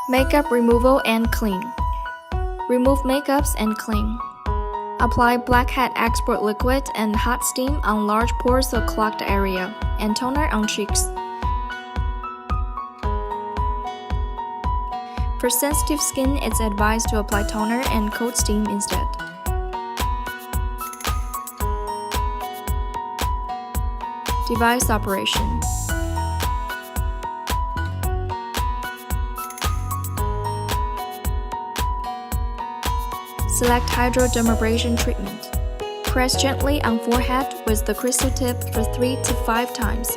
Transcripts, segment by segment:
Makeup removal and clean. Remove makeups and clean. Apply Blackhead Export Liquid and hot steam on large pores or clogged area, and toner on cheeks. For sensitive skin, it's advised to apply toner and cold steam instead. Device operation. Select Dermabrasion treatment. Press gently on forehead with the crystal tip for 3 to 5 times.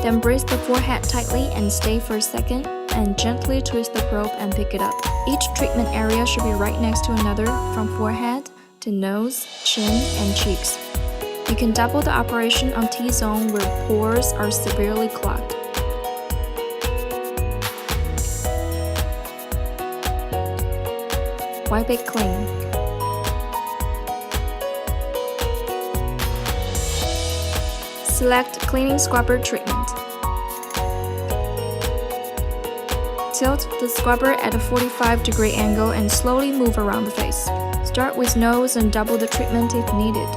Then brace the forehead tightly and stay for a second, and gently twist the probe and pick it up. Each treatment area should be right next to another, from forehead to nose, chin, and cheeks. You can double the operation on T-zone where pores are severely clogged. Wipe it clean. Select cleaning scrubber treatment. Tilt the scrubber at a 45-degree angle and slowly move around the face. Start with nose and double the treatment if needed.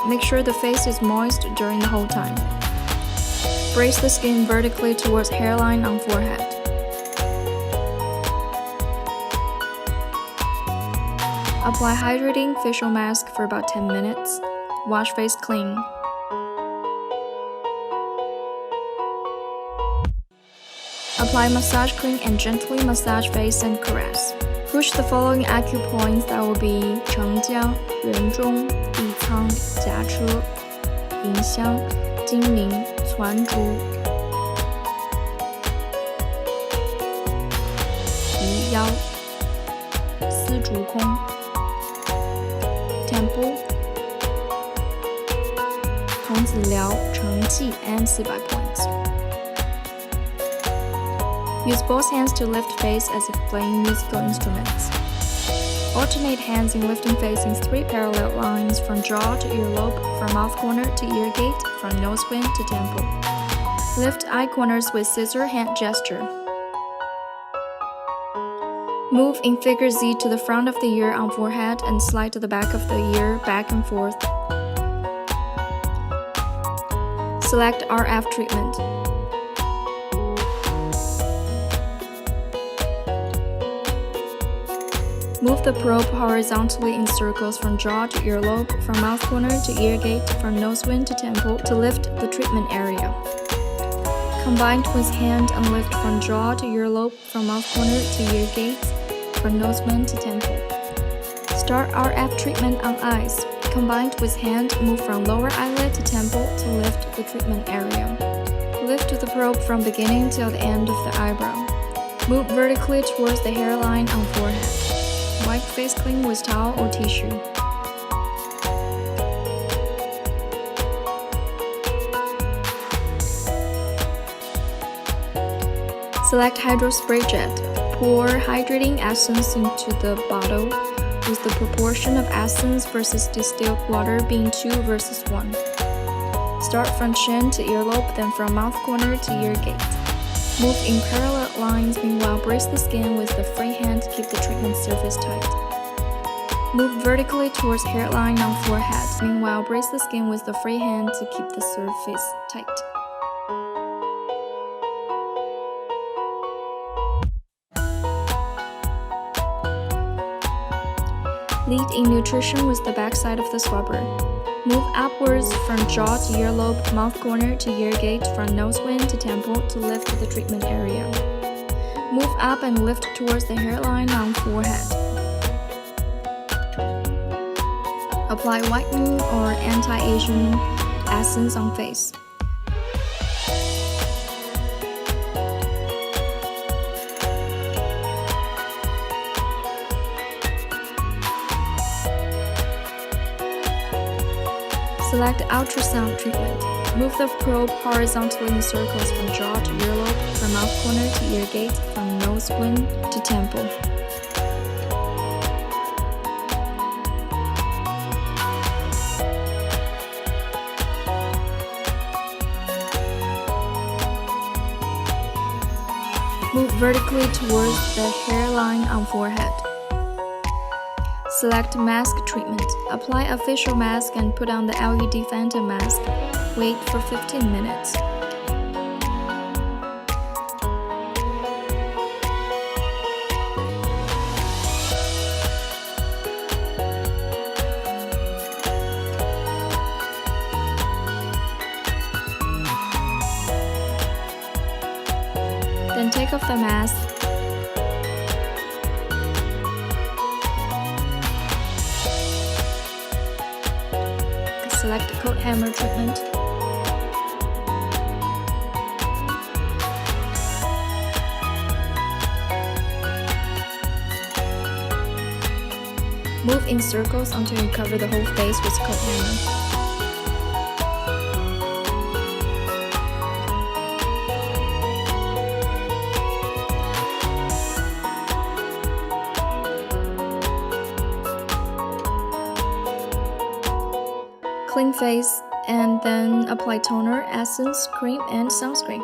Make sure the face is moist during the whole time. Brace the skin vertically towards hairline on forehead. Apply hydrating facial mask for about 10 minutes. Wash face clean. Apply massage cream and gently massage face and caress. Push the following acupoints that will be 承浆、人中、地仓、颊车、迎香、睛明、攒竹、鱼腰、丝竹空。Temple, 童子疗、承气 and 400 points. Use both hands to lift face as if playing musical instruments. Alternate hands in lifting face in 3 parallel lines from jaw to earlobe, from mouth corner to ear gate, from nose wing to temple. Lift eye corners with scissor hand gesture. Move in figure Z to the front of the ear on forehead and slide to the back of the ear back and forth. Select RF treatment. Move the probe horizontally in circles from jaw to earlobe, from mouth corner to ear gate, from nose wing to temple to lift the treatment area. Combine with hand and lift from jaw to earlobe, from mouth corner to ear gate, from nose wing to temple. Start RF treatment on eyes. Combined with hand, move from lower eyelid to temple to lift the treatment area. Lift the probe from beginning till the end of the eyebrow. Move vertically towards the hairline on forehead. Wipe face clean with towel or tissue. Select Hydro Spray Jet. Pour hydrating essence into the bottle, with the proportion of essence versus distilled water being 2 versus 1. Start from chin to earlobe, then from mouth corner to ear gate. Move in parallel lines, meanwhile brace the skin with the free hand to keep the treatment surface tight. Move vertically towards hairline on forehead, meanwhile brace the skin with the free hand to keep the surface tight. Lead in nutrition with the backside of the scrubber. Move upwards from jaw to earlobe, mouth corner to ear gate, from nose wing to temple to lift the treatment area. Move up and lift towards the hairline on forehead. Apply whitening or anti-aging essence on face. Select ultrasound treatment. Move the probe horizontally in circles from jaw to earlobe, from mouth corner to ear gate, from nose wing to temple. vertically towards the hairline on forehead. Select mask treatment. Apply a facial mask and put on the LED phantom mask. Wait for 15 minutes. Then take off the mask. Select coat hammer treatment. Move in circles until you cover the whole face with coat hammer. Clean face and then apply toner, essence, cream, and sunscreen.